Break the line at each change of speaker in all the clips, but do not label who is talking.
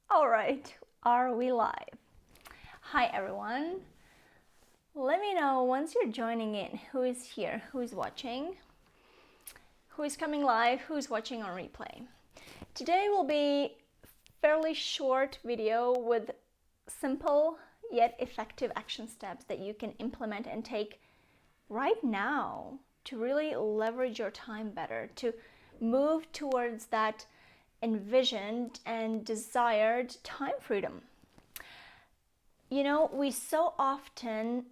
All right, are we live? Hi everyone. Let me know once you're joining in who is here, who is watching, who is coming live, who is watching on replay. Today will be a fairly short video with simple yet effective action steps that you can implement and take right now to really leverage your time better, to move towards that envisioned and desired time freedom. You know, we so often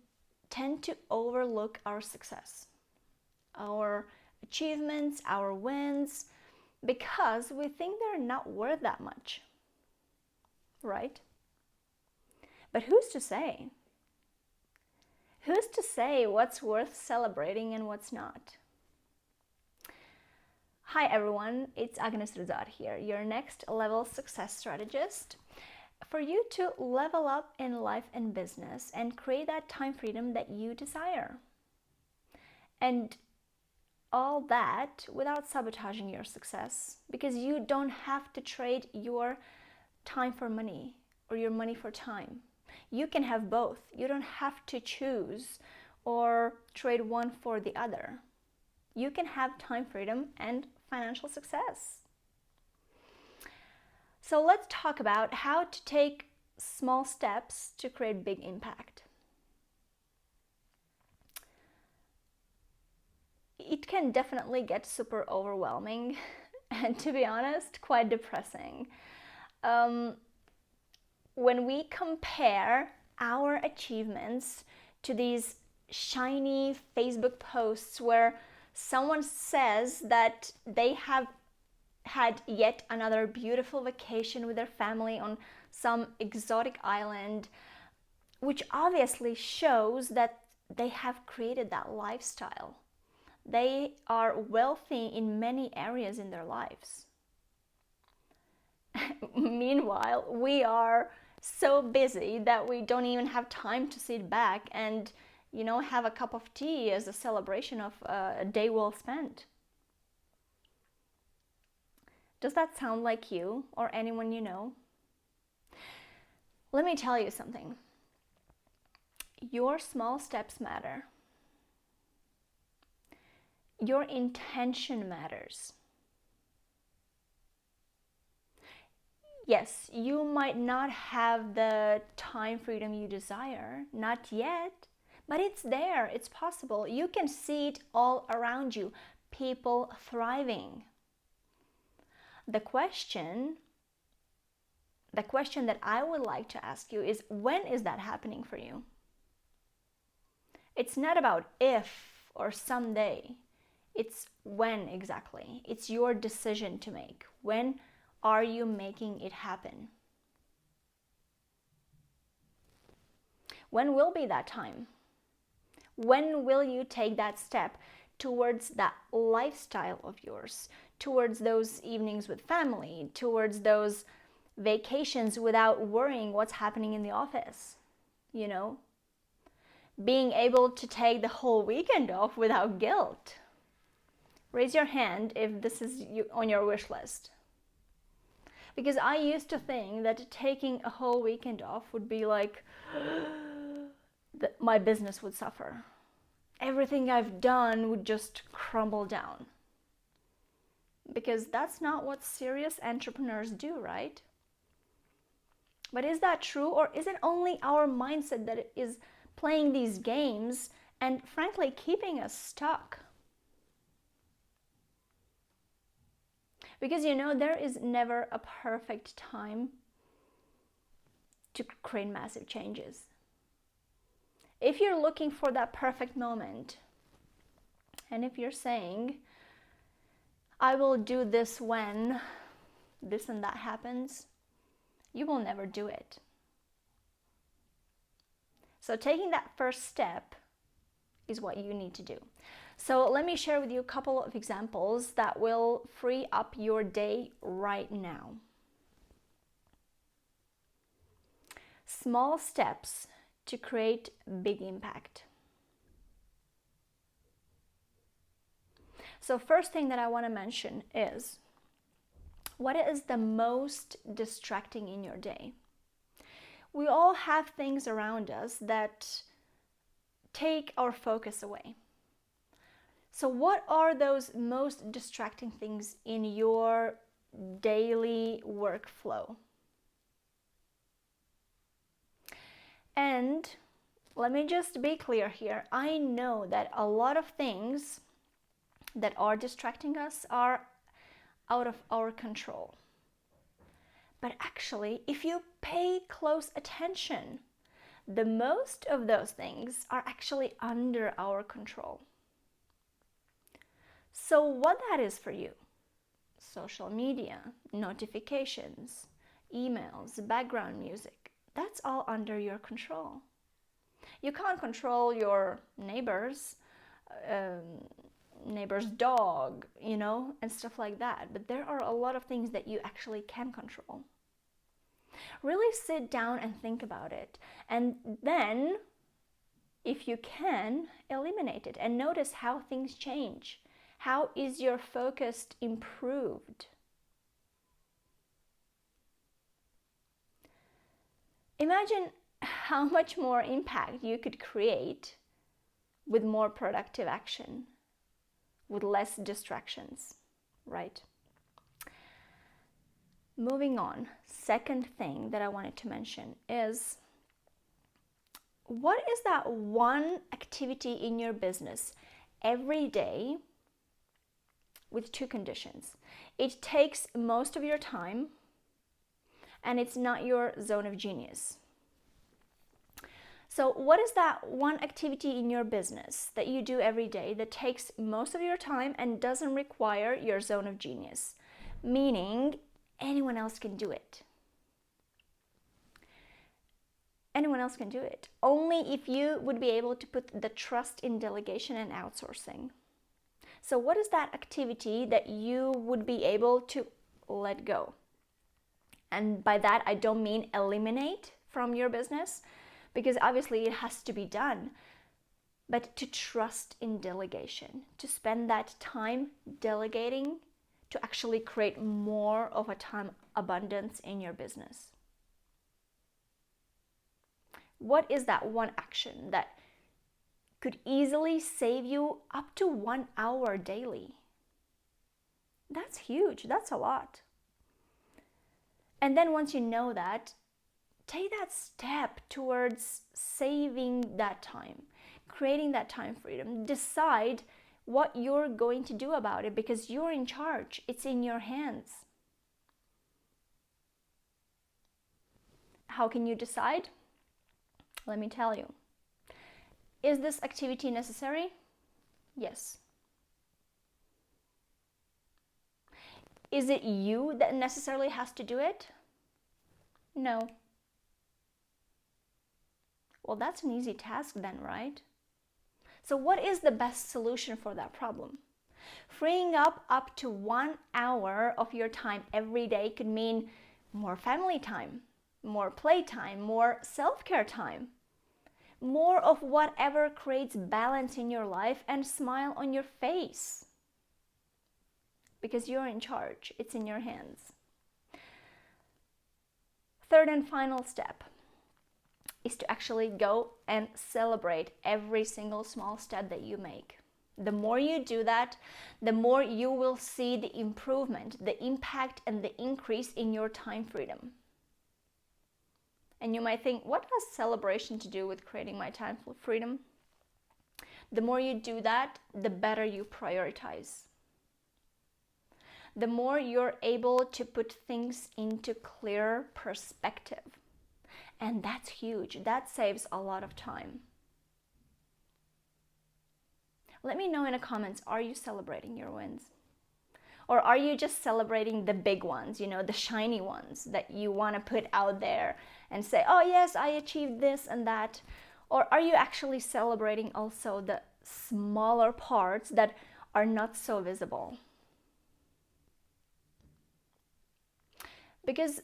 tend to overlook our success, our achievements, our wins, because we think they're not worth that much, right? But who's to say? Who's to say what's worth celebrating and what's not? Hi everyone, it's Agnes Rizad here, your next level success strategist. For you to level up in life and business and create that time freedom that you desire. And all that without sabotaging your success, because you don't have to trade your time for money or your money for time. You can have both. You don't have to choose or trade one for the other. You can have time freedom and financial success. So let's talk about how to take small steps to create big impact. It can definitely get super overwhelming and, to be honest, quite depressing. When we compare our achievements to these shiny Facebook posts where someone says that they have had yet another beautiful vacation with their family on some exotic island, which obviously shows that they have created that lifestyle. They are wealthy in many areas in their lives. Meanwhile, we are so busy that we don't even have time to sit back and, have a cup of tea as a celebration of a day well spent. Does that sound like you or anyone you know? Let me tell you something. Your small steps matter. Your intention matters. Yes, you might not have the time freedom you desire, not yet, but it's there, it's possible. You can see it all around you, people thriving. The question that I would like to ask you is, when is that happening for you? It's not about if or someday. It's when exactly. It's your decision to make. When are you making it happen? When will be that time? When will you take that step towards that lifestyle of yours, towards those evenings with family, towards those vacations without worrying what's happening in the office? Being able to take the whole weekend off without guilt. Raise your hand if this is on your wish list. Because I used to think that taking a whole weekend off would be like that my business would suffer. Everything I've done would just crumble down. Because that's not what serious entrepreneurs do, right? But is that true, or is it only our mindset that is playing these games and frankly keeping us stuck? Because there is never a perfect time to create massive changes. If you're looking for that perfect moment, and if you're saying, I will do this when this and that happens, you will never do it. So taking that first step is what you need to do. So let me share with you a couple of examples that will free up your day right now. Small steps to create big impact. So first thing that I want to mention is, What is the most distracting in your day? We all have things around us that take our focus away. So what are those most distracting things in your daily workflow? And let me just be clear here. I know that a lot of things that are distracting us are out of our control. But actually, if you pay close attention, the most of those things are actually under our control. So what that is for you? Social media, notifications, emails, background music, that's all under your control. You can't control your neighbor's dog, and stuff like that. But there are a lot of things that you actually can control. Really sit down and think about it. And then, if you can, eliminate it and notice how things change. How is your focus improved? Imagine how much more impact you could create with more productive action, with less distractions, right? Moving on, second thing that I wanted to mention is, what is that one activity in your business every day with two conditions? It takes most of your time and it's not your zone of genius. So what is that one activity in your business that you do every day that takes most of your time and doesn't require your zone of genius? Meaning anyone else can do it. Anyone else can do it. Only if you would be able to put the trust in delegation and outsourcing. So what is that activity that you would be able to let go? And by that, I don't mean eliminate from your business, because obviously it has to be done, but to trust in delegation, to spend that time delegating to actually create more of a time abundance in your business. What is that one action that could easily save you up to 1 hour daily? That's huge. That's a lot. And then once you know that, take that step towards saving that time, creating that time freedom. Decide what you're going to do about it, because you're in charge. It's in your hands. How can you decide? Let me tell you. Is this activity necessary? Yes. Is it you that necessarily has to do it? No. Well, that's an easy task then, right? So what is the best solution for that problem? Freeing up to 1 hour of your time every day could mean more family time, more playtime, more self-care time, more of whatever creates balance in your life and smile on your face. Because you're in charge. It's in your hands. Third and final step is to actually go and celebrate every single small step that you make. The more you do that, the more you will see the improvement, the impact, and the increase in your time freedom. And you might think, what has celebration to do with creating my time freedom? The more you do that, the better you prioritize. The more you're able to put things into clear perspective. And that's huge. That saves a lot of time. Let me know in the comments, are you celebrating your wins? Or are you just celebrating the big ones, the shiny ones that you want to put out there and say, oh yes, I achieved this and that? Or are you actually celebrating also the smaller parts that are not so visible? Because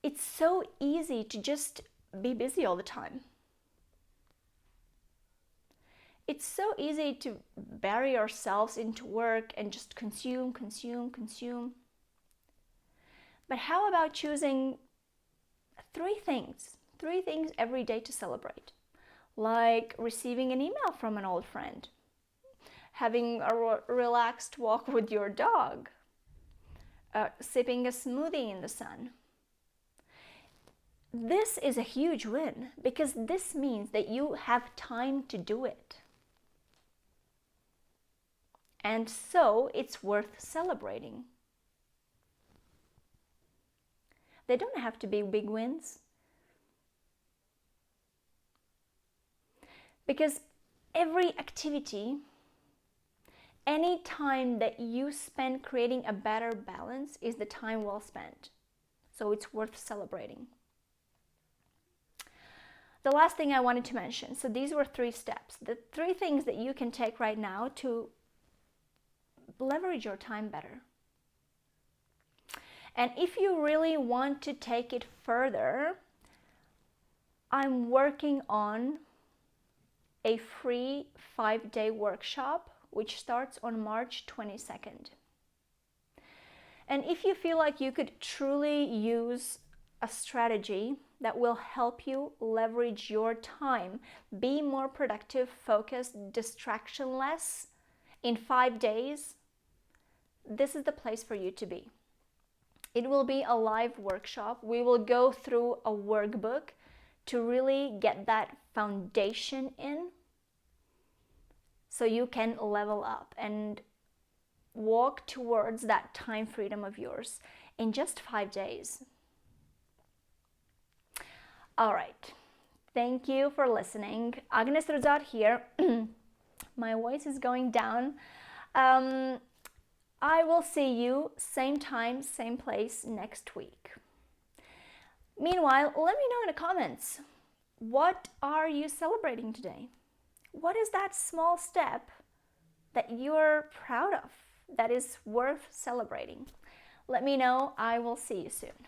it's so easy to just be busy all the time. It's so easy to bury ourselves into work and just consume. But how about choosing three things every day to celebrate? Like receiving an email from an old friend, having a relaxed walk with your dog, sipping a smoothie in the sun. This is a huge win because this means that you have time to do it. And so it's worth celebrating. They don't have to be big wins. Because every activity, any time that you spend creating a better balance is the time well spent. So it's worth celebrating. The last thing I wanted to mention, so these were 3 steps, the 3 things that you can take right now to leverage your time better. And if you really want to take it further, I'm working on a free 5-day workshop which starts on March 22nd. And if you feel like you could truly use a strategy that will help you leverage your time, be more productive, focused, distraction-less in 5 days, this is the place for you to be. It will be a live workshop. We will go through a workbook to really get that foundation in so you can level up and walk towards that time freedom of yours in just 5 days. All right. Thank you for listening. Agnes Ruzat here. My voice is going down. I will see you same time, same place next week. Meanwhile, let me know in the comments, what are you celebrating today? What is that small step that you're proud of that is worth celebrating? Let me know. I will see you soon.